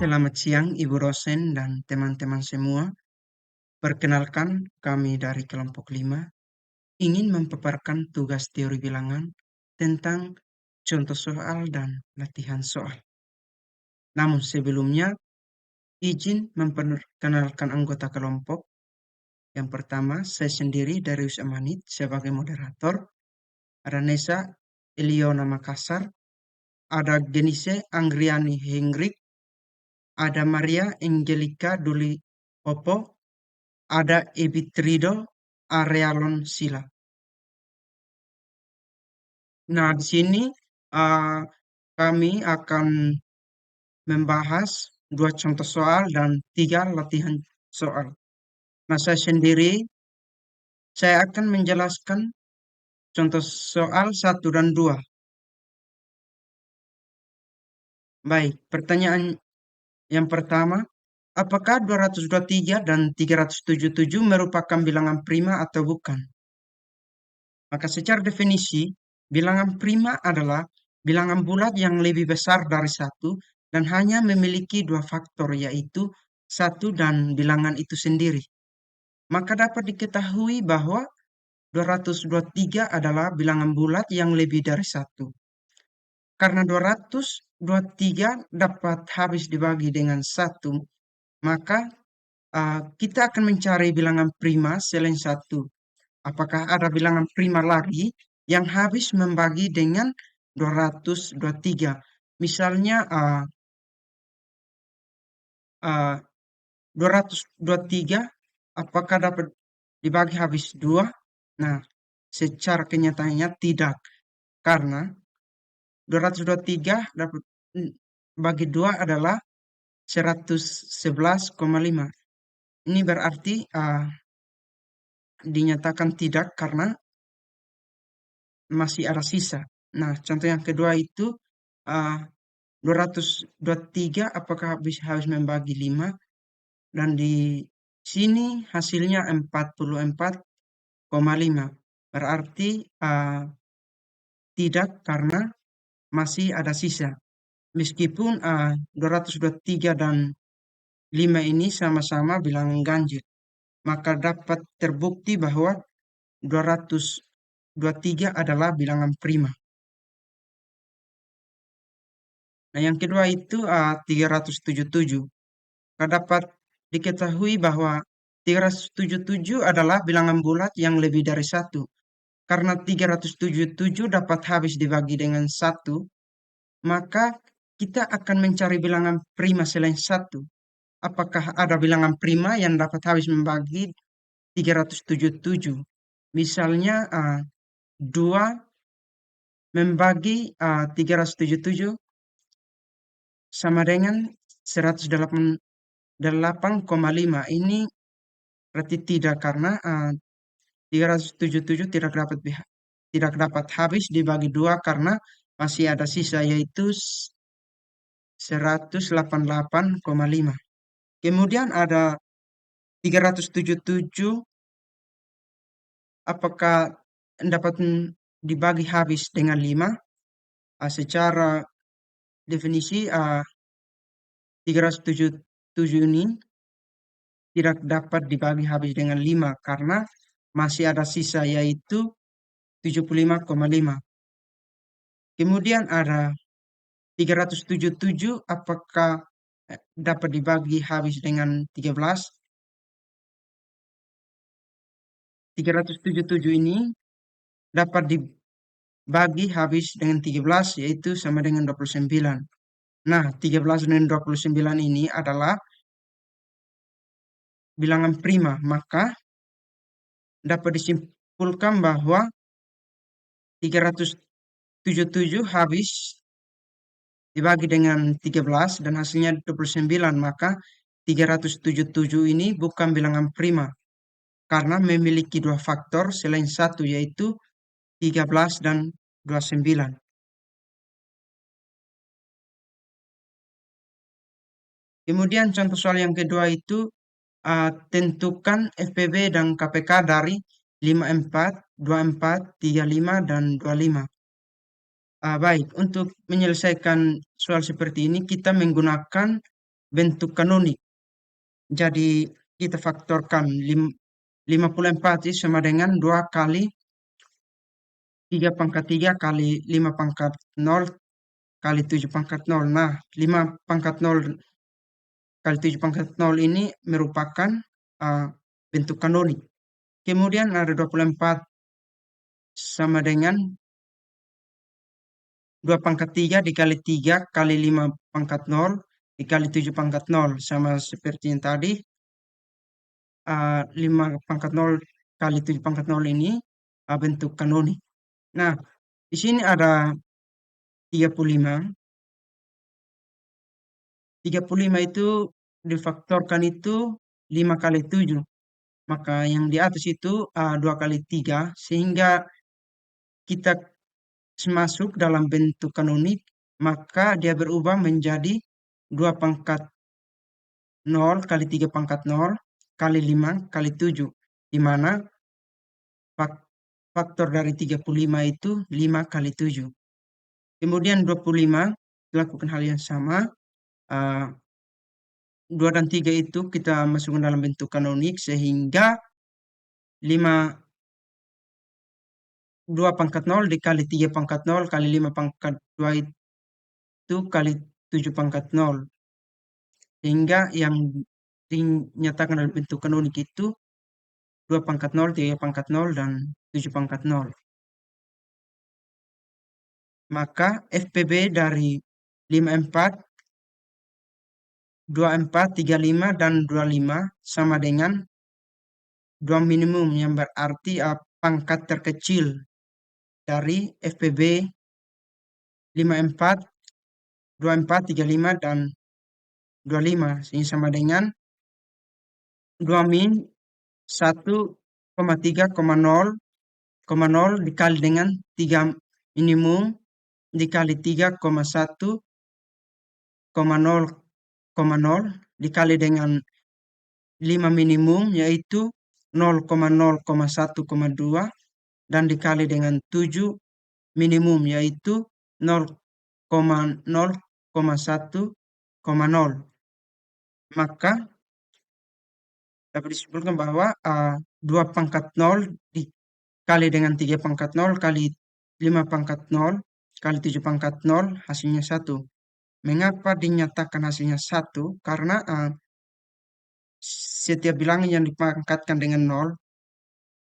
Selamat siang, Ibu dosen dan teman-teman semua. Perkenalkan, kami dari kelompok 5 ingin memaparkan tugas teori bilangan tentang contoh soal dan latihan soal. Namun sebelumnya, izin memperkenalkan anggota kelompok. Yang pertama, saya sendiri Darius Amanit sebagai moderator. Ada Nesa Eliona Makassar, ada Genise Anggriani Hengrik, ada Maria Angelica Duli Opo, ada Ebitrido Arealon Sila. Nah, di sini uh, kami akan membahas 2 contoh soal dan 3 latihan soal. Nah, saya akan menjelaskan contoh soal 1 dan 2. Baik, pertanyaan yang pertama, apakah 223 dan 377 merupakan bilangan prima atau bukan? Maka secara definisi, bilangan prima adalah bilangan bulat yang lebih besar dari 1 dan hanya memiliki 2 faktor, yaitu 1 dan bilangan itu sendiri. Maka dapat diketahui bahwa 223 adalah bilangan bulat yang lebih dari 1. Karena 223 dapat habis dibagi dengan 1, maka kita akan mencari bilangan prima selain 1. Apakah ada bilangan prima lagi yang habis membagi dengan 223? Misalnya 223 apakah dapat dibagi habis 2? Nah, secara kenyataannya tidak. Karena 223 dapat bagi 2 adalah 111,5. Ini berarti dinyatakan tidak karena masih ada sisa. Nah, contoh yang kedua itu uh, 223 apakah harus membagi 5, dan di sini hasilnya 44,5. Berarti tidak karena masih ada sisa. Meskipun 223 dan 5 ini sama-sama bilangan ganjil, maka dapat terbukti bahwa 223 adalah bilangan prima. Nah, yang kedua itu 377. Dapat diketahui bahwa 377 adalah bilangan bulat yang lebih dari 1. Karena 377 dapat habis dibagi dengan 1, maka kita akan mencari bilangan prima selain 1. Apakah ada bilangan prima yang dapat habis membagi 377? Misalnya 2 membagi 377 sama dengan 108,5. Ini berarti tidak karena 377 tidak dapat habis dibagi 2 karena masih ada sisa, yaitu 188,5. Kemudian ada 377 apakah dapat dibagi habis dengan 5? Secara definisi 377 ini tidak dapat dibagi habis dengan 5 karena masih ada sisa, yaitu 75,5. Kemudian ada 377 apakah dapat dibagi habis dengan 13? 377 ini dapat dibagi habis dengan 13, yaitu sama dengan 29. Nah, 13 dan 29 ini adalah bilangan prima, maka dapat disimpulkan bahwa 377 habis dibagi dengan 13 dan hasilnya 29, maka 377 ini bukan bilangan prima karena memiliki 2 faktor selain 1, yaitu 13 dan 29. Kemudian contoh soal yang kedua itu tentukan FPB dan KPK dari 54, 24, 35, dan 25. Baik, untuk menyelesaikan soal seperti ini kita menggunakan bentuk kanonik. Jadi kita faktorkan 54 itu sama dengan 2 kali 3 pangkat 3 kali 5 pangkat 0 kali 7 pangkat 0. Nah, 5 pangkat 0 kali 7 pangkat 0 ini merupakan uh, bentuk kanonik. Kemudian ada 24 sama dengan 2 pangkat 3 dikali 3 kali 5 pangkat 0 dikali 7 pangkat 0. Sama seperti yang tadi, 5 pangkat 0 kali 7 pangkat 0 ini bentuk kanonik. Nah, di sini ada 35. 35 itu difaktorkan itu 5 kali 7. Maka yang di atas itu 2 kali 3. Sehingga kita masuk dalam bentuk kanonik, maka dia berubah menjadi 2 pangkat 0 kali 3 pangkat 0 kali 5 kali 7. Di mana faktor dari 35 itu 5 kali 7. Kemudian 25 lakukan hal yang sama. 2 dan 3 itu kita masukkan dalam bentuk kanonik sehingga 2 pangkat 0 dikali 3 pangkat 0 kali 5 pangkat 2 itu kali 7 pangkat 0. Sehingga yang dinyatakan dalam bentuk kanonik itu 2 pangkat 0, 3 pangkat 0, dan 7 pangkat 0. Maka FPB dari 54, 24, 35, dan 25 sama dengan 2 minimum yang berarti pangkat terkecil dari FPB 54, 24, 35, dan 25. Ini sama dengan 2 min 1,3,0 dikali dengan 3 minimum dikali 3,1,0,0 dikali dengan 5 minimum yaitu 0,0,1,2 dan dikali dengan 7 minimum yaitu 0,0,1,0. Maka dapat disimpulkan bahwa 2 pangkat 0 dikali dengan 3 pangkat 0 kali 5 pangkat 0 kali 7 pangkat 0 hasilnya 1. Mengapa dinyatakan hasilnya 1? Karena setiap bilangan yang dipangkatkan dengan 0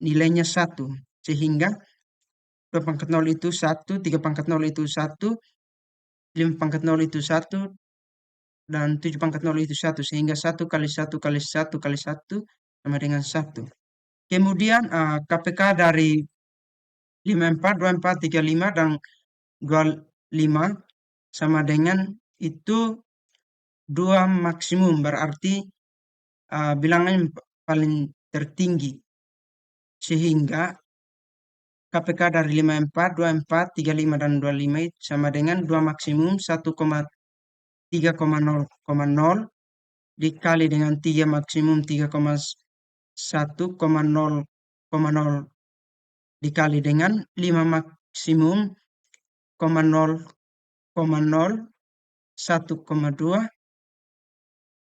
nilainya 1. Sehingga 2 pangkat 0 itu 1, 3 pangkat 0 itu 1, 5 pangkat 0 itu 1, dan 7 pangkat 0 itu 1. Sehingga 1 kali 1 kali 1 kali 1 sama dengan 1. Kemudian KPK dari 54, 24, 35, dan 25 sama dengan itu 2 maksimum. Berarti bilangan yang paling tertinggi. Sehingga KPK dari 54, 24, 35, dan 25 sama dengan 2 maksimum 1,3,0,0 dikali dengan 3 maksimum 3,1,0,0 dikali dengan 5 maksimum 0,0,1,2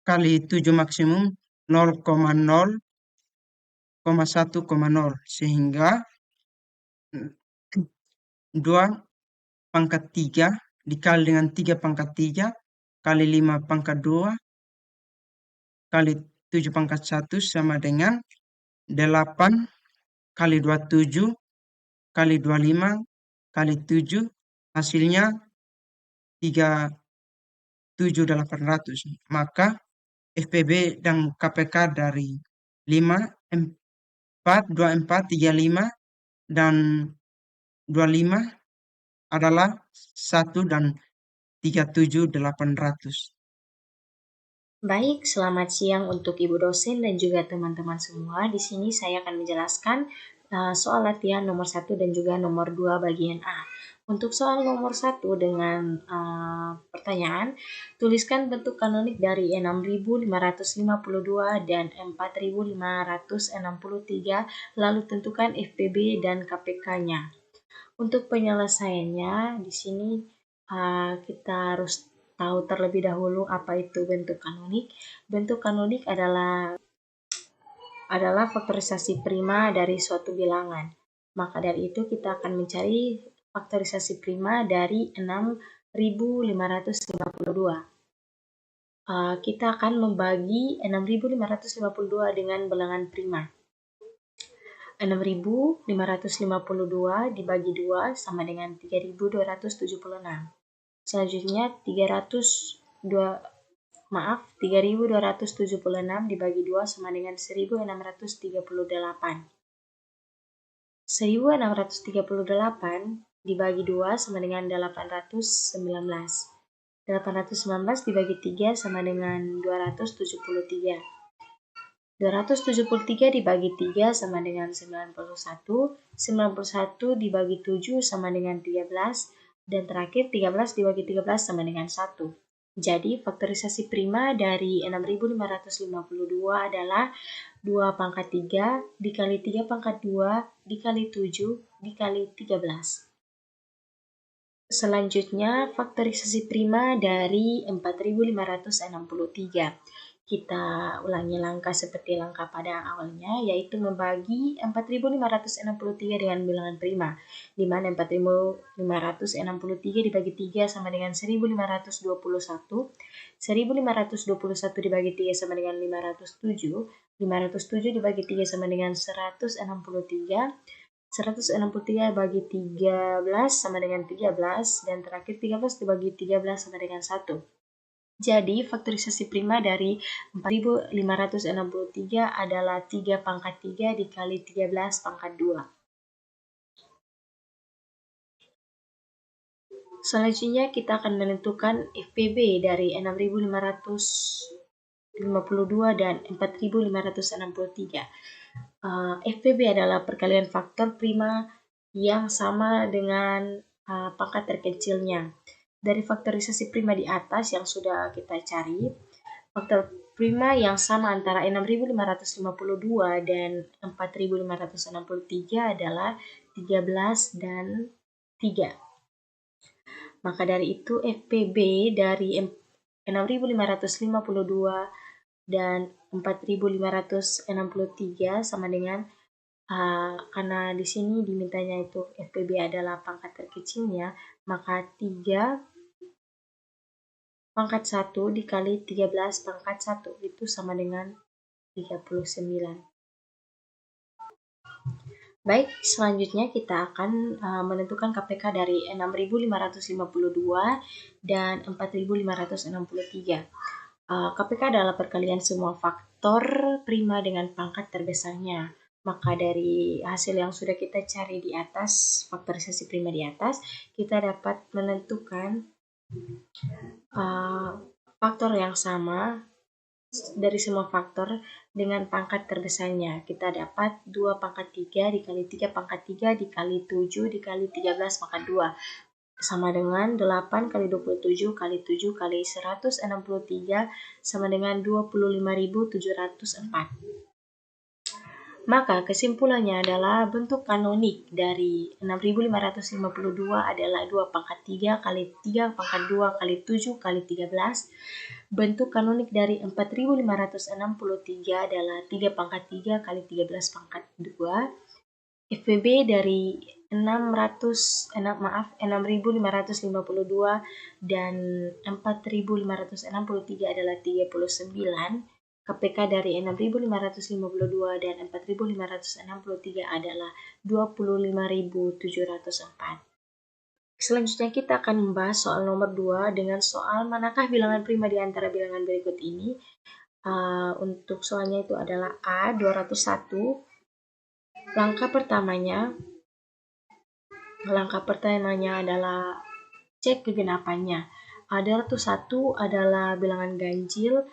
kali 7 maksimum 0,0,1,0 sehingga 2 pangkat 3 dikali dengan 3 pangkat 3 kali 5 pangkat 2 kali 7 pangkat 1 sama dengan 8 kali 27 kali 25 kali 7 hasilnya 37.800. Maka FPB dan KPK dari 5, 4, 24, 35, dan 25 adalah 1 dan 37.800. Baik, selamat siang untuk Ibu dosen dan juga teman-teman semua. Di sini saya akan menjelaskan soal latihan nomor 1 dan juga nomor 2 bagian A. Untuk soal nomor 1 dengan pertanyaan, tuliskan bentuk kanonik dari 6.552 dan 4.563, lalu tentukan FPB dan KPK-nya. Untuk penyelesaiannya, di sini kita harus tahu terlebih dahulu apa itu bentuk kanonik. Bentuk kanonik adalah faktorisasi prima dari suatu bilangan. Maka dari itu kita akan mencari faktorisasi prima dari 6552. Kita akan membagi 6552 dengan bilangan prima. 6552 dibagi 2 sama dengan 3276. Selanjutnya 3276 dibagi 2 sama dengan 1638. 1638 dibagi 2 sama dengan 819. 819 dibagi 3 sama dengan 273. 273 dibagi 3 sama dengan 91. 91 dibagi 7 sama dengan 13. Dan terakhir 13 dibagi 13 sama dengan 1. Jadi faktorisasi prima dari 6552 adalah 2 pangkat 3 dikali 3 pangkat 2 dikali 7 dikali 13. Selanjutnya, faktorisasi prima dari 4563. Kita ulangi langkah seperti langkah pada awalnya, yaitu membagi 4563 dengan bilangan prima, di mana 4563 dibagi 3 sama dengan 1521, 1521 dibagi 3 sama dengan 507, 507 dibagi 3 sama dengan 163, 163 bagi 13 sama dengan 13, dan terakhir 13 dibagi 13 sama dengan 1. Jadi, faktorisasi prima dari 4563 adalah 3 pangkat 3 dikali 13 pangkat 2. Selanjutnya, kita akan menentukan FPB dari 6552 dan 4563. FPB adalah perkalian faktor prima yang sama dengan pangkat terkecilnya. Dari faktorisasi prima di atas yang sudah kita cari, faktor prima yang sama antara 6552 dan 4563 adalah 13 dan 3. Maka dari itu FPB dari 6552 dan 4563 sama dengan karena di sini dimintanya itu FPB adalah pangkat terkecilnya, maka 3 pangkat 1 dikali 13 pangkat 1 itu sama dengan 39. Baik, selanjutnya kita akan menentukan KPK dari 6552 dan 4563. KPK adalah perkalian semua faktor prima dengan pangkat terbesarnya. Maka dari hasil yang sudah kita cari di atas, faktorisasi prima di atas, kita dapat menentukan faktor yang sama dari semua faktor dengan pangkat terbesarnya. Kita dapat 2 pangkat 3 dikali 3 pangkat 3 dikali 7 dikali 13 pangkat 2 sama dengan 8 kali 27 kali 7 kali 163 sama dengan 25.704. Maka kesimpulannya adalah bentuk kanonik dari 6552 adalah 2 pangkat 3 kali 3 pangkat 2 kali 7 kali 13. Bentuk kanonik dari 4563 adalah 3 pangkat 3 kali 13 pangkat 2. FPB dari 6552 dan 4563 adalah 39. KPK dari 6552 dan 4563 adalah 25.704. Selanjutnya kita akan membahas soal nomor 2 dengan soal manakah bilangan prima di antara bilangan berikut ini. Untuk soalnya itu adalah A 201. Langkah pertamanya adalah cek kegenapannya. 201 adalah bilangan ganjil,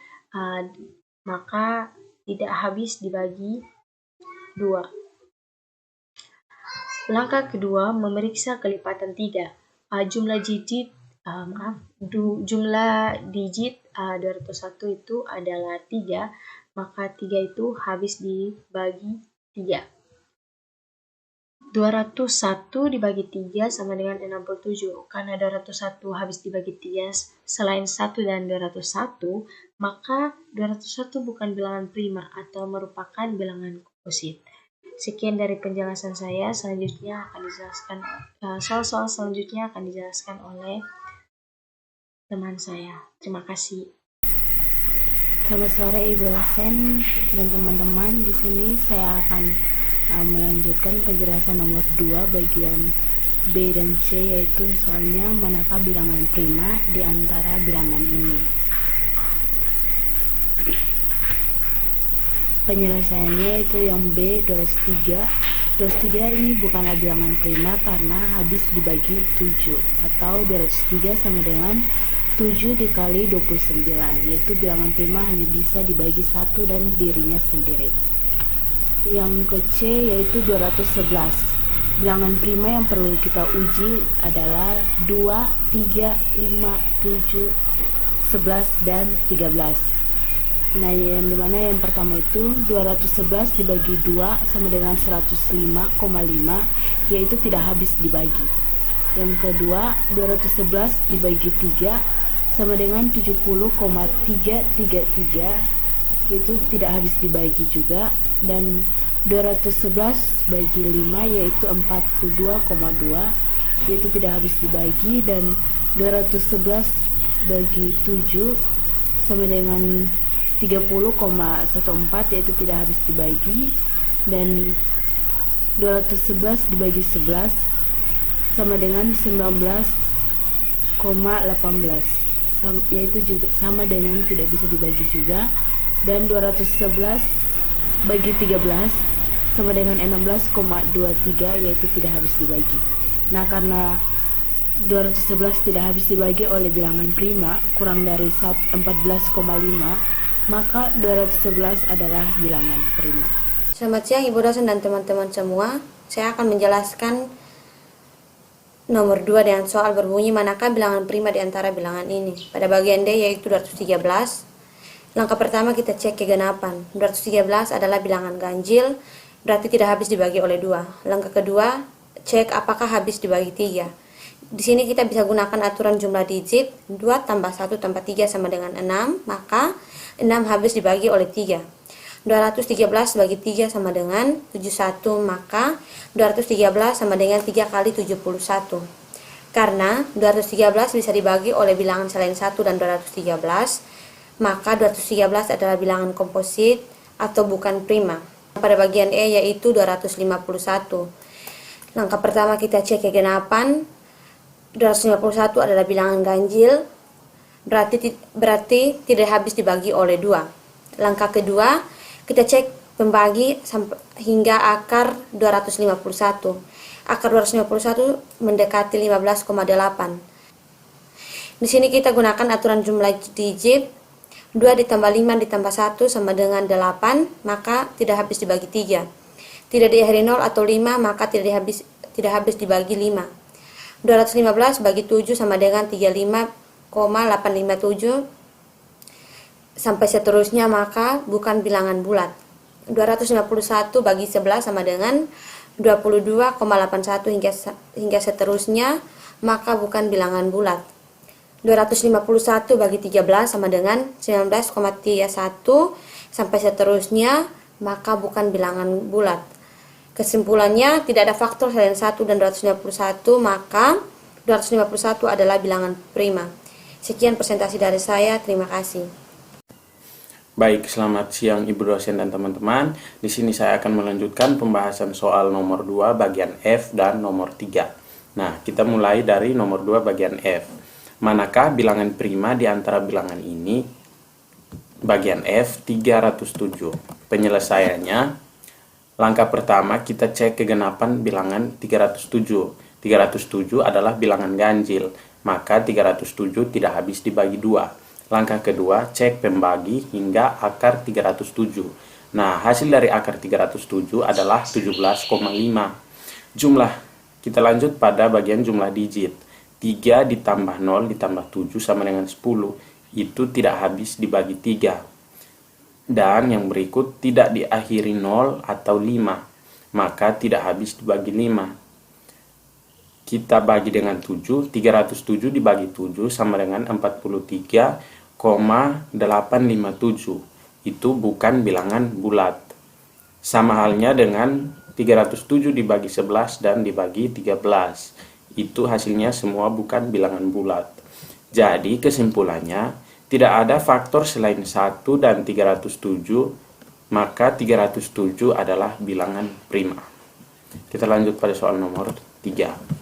maka tidak habis dibagi 2. Langkah kedua, memeriksa kelipatan 3. Jumlah digit 201 itu adalah 3, maka 3 itu habis dibagi 3. 201 dibagi 3 sama dengan 67. Karena 201 habis dibagi 3 selain 1 dan 201, maka 201 bukan bilangan prima atau merupakan bilangan komposit. Sekian dari penjelasan saya. Selanjutnya akan dijelaskan soal-soal selanjutnya akan dijelaskan oleh teman saya. Terima kasih. Selamat sore Ibu dosen dan teman-teman. Di sini saya akan melanjutkan penjelasan nomor 2 bagian B dan C, yaitu soalnya manakah bilangan prima di antara bilangan ini. Penyelesaiannya itu yang B, 203. 203 ini bukanlah bilangan prima karena habis dibagi 7, atau 203 sama dengan 7 dikali 29, yaitu bilangan prima hanya bisa dibagi 1 dan dirinya sendiri. Yang ke C yaitu 211. Bilangan prima yang perlu kita uji adalah 2, 3, 5, 7, 11, dan 13. Nah, yang dimana yang pertama itu 211 dibagi 2 sama dengan 105,5, yaitu tidak habis dibagi. Yang kedua 211 dibagi 3 sama dengan 70,333, yaitu tidak habis dibagi juga. Dan 211 bagi 5 yaitu 42,2, yaitu tidak habis dibagi. Dan 211 bagi 7 sama dengan 30,14, yaitu tidak habis dibagi. Dan 211 dibagi 11 sama dengan 19,18, yaitu juga sama dengan tidak bisa dibagi juga. Dan 211 bagi 13 sama dengan 16,23, yaitu tidak habis dibagi. Nah, karena 211 tidak habis dibagi oleh bilangan prima kurang dari 14,5, maka 211 adalah bilangan prima. Selamat siang Ibu dosen dan teman-teman semua. Saya akan menjelaskan nomor 2 dengan soal berbunyi manakah bilangan prima di antara bilangan ini. Pada bagian D yaitu 213. Langkah pertama kita cek kegenapan. 213 adalah bilangan ganjil, berarti tidak habis dibagi oleh 2. Langkah kedua, cek apakah habis dibagi 3. Di sini kita bisa gunakan aturan jumlah digit. 2 tambah 1 tambah 3 sama dengan 6, maka 6 habis dibagi oleh 3. 213 bagi 3 sama dengan 71, maka 213 sama dengan 3 kali 71. Karena 213 bisa dibagi oleh bilangan selain 1 dan 213, maka 213 adalah bilangan komposit atau bukan prima. Pada bagian E yaitu 251. Langkah pertama kita cek kegenapan. 251 adalah bilangan ganjil, berarti tidak habis dibagi oleh 2. Langkah kedua, kita cek pembagi hingga akar 251. Akar 251 mendekati 15,8. Di sini kita gunakan aturan jumlah digit. 2 ditambah 5 ditambah 1 sama dengan 8, maka tidak habis dibagi 3. Tidak diakhiri 0 atau 5, maka tidak habis dibagi 5. 215 bagi 7 sama dengan 35,857 sampai seterusnya, maka bukan bilangan bulat. 251 bagi 11 sama dengan 22,81 hingga seterusnya, maka bukan bilangan bulat. 251 bagi 13 sama dengan 19,31 sampai seterusnya, maka bukan bilangan bulat. Kesimpulannya, tidak ada faktor selain 1 dan 251, maka 251 adalah bilangan prima. Sekian presentasi dari saya, terima kasih. Baik, selamat siang Ibu dosen dan teman-teman. Di sini saya akan melanjutkan pembahasan soal nomor 2 bagian F dan nomor 3. Nah, kita mulai dari nomor 2 bagian F. Manakah bilangan prima di antara bilangan ini? Bagian F 307. Penyelesaiannya, langkah pertama kita cek kegenapan bilangan 307. 307 adalah bilangan ganjil, maka 307 tidak habis dibagi 2. Langkah kedua, cek pembagi hingga akar 307. Nah, hasil dari akar 307 adalah 17,5. Jumlah, kita lanjut pada bagian jumlah digit. 3 ditambah 0 ditambah 7 sama dengan 10. Itu tidak habis dibagi 3. Dan yang berikut tidak diakhiri 0 atau 5. maka tidak habis dibagi 5. Kita bagi dengan 7, 307 dibagi 7 sama dengan 43,857. Itu bukan bilangan bulat. Sama halnya dengan 307 dibagi 11 dan dibagi 13. Itu hasilnya semua bukan bilangan bulat. Jadi kesimpulannya, tidak ada faktor selain 1 dan 307, maka 307 adalah bilangan prima. Kita lanjut pada soal nomor 3.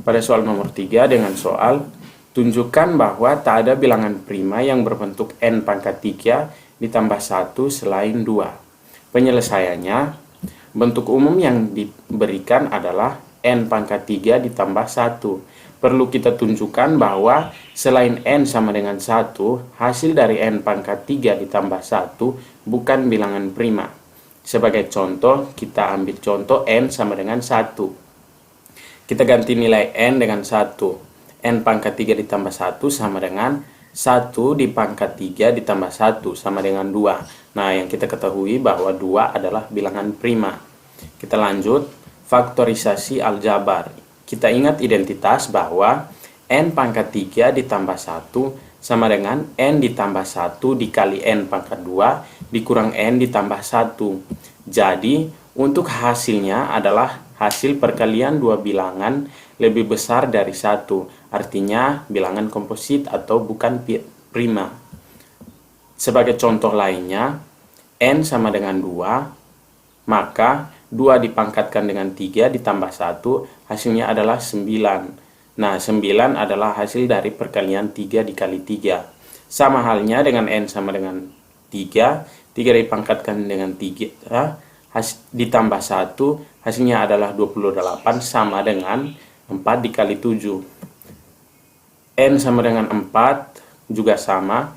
Pada soal nomor 3 dengan soal, tunjukkan bahwa tak ada bilangan prima yang berbentuk n pangkat 3 ditambah 1 selain 2. Penyelesaiannya, bentuk umum yang diberikan adalah n pangkat 3 ditambah 1. Perlu kita tunjukkan bahwa selain n sama dengan 1, hasil dari n pangkat 3 ditambah 1 bukan bilangan prima. Sebagai contoh, kita ambil contoh n sama dengan 1. Kita ganti nilai n dengan 1. N pangkat 3 ditambah 1 sama dengan 1 di pangkat 3 ditambah 1 sama dengan 2. Nah, yang kita ketahui bahwa 2 adalah bilangan prima. Kita lanjut, faktorisasi aljabar. Kita ingat identitas bahwa n pangkat 3 ditambah 1 sama dengan n ditambah 1 dikali n pangkat 2 dikurang n ditambah 1. Jadi, untuk hasilnya adalah hasil perkalian dua bilangan lebih besar dari 1, artinya bilangan komposit atau bukan prima. Sebagai contoh lainnya, n sama dengan 2, maka 2 dipangkatkan dengan 3 ditambah 1, hasilnya adalah 9. Nah, 9 adalah hasil dari perkalian 3 dikali 3. Sama halnya dengan n sama dengan 3, 3 dipangkatkan dengan 3, ditambah 1, hasilnya adalah 28 sama dengan 4 dikali 7. N sama dengan 4 juga sama.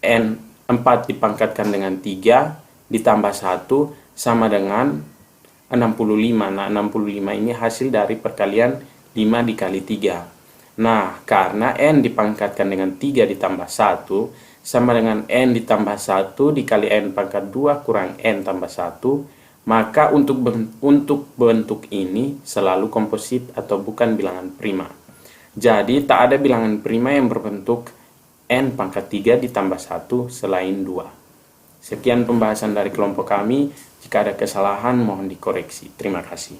4 dipangkatkan dengan 3 ditambah 1 sama dengan 65. Nah, 65 ini hasil dari perkalian 5 dikali 3. Nah, karena N dipangkatkan dengan 3 ditambah 1 sama dengan N ditambah 1 dikali N pangkat 2 kurang N tambah 1, maka untuk bentuk ini selalu komposit atau bukan bilangan prima. Jadi tak ada bilangan prima yang berbentuk n pangkat 3 ditambah 1 selain 2. Sekian pembahasan dari kelompok kami. Jika ada kesalahan mohon dikoreksi. Terima kasih.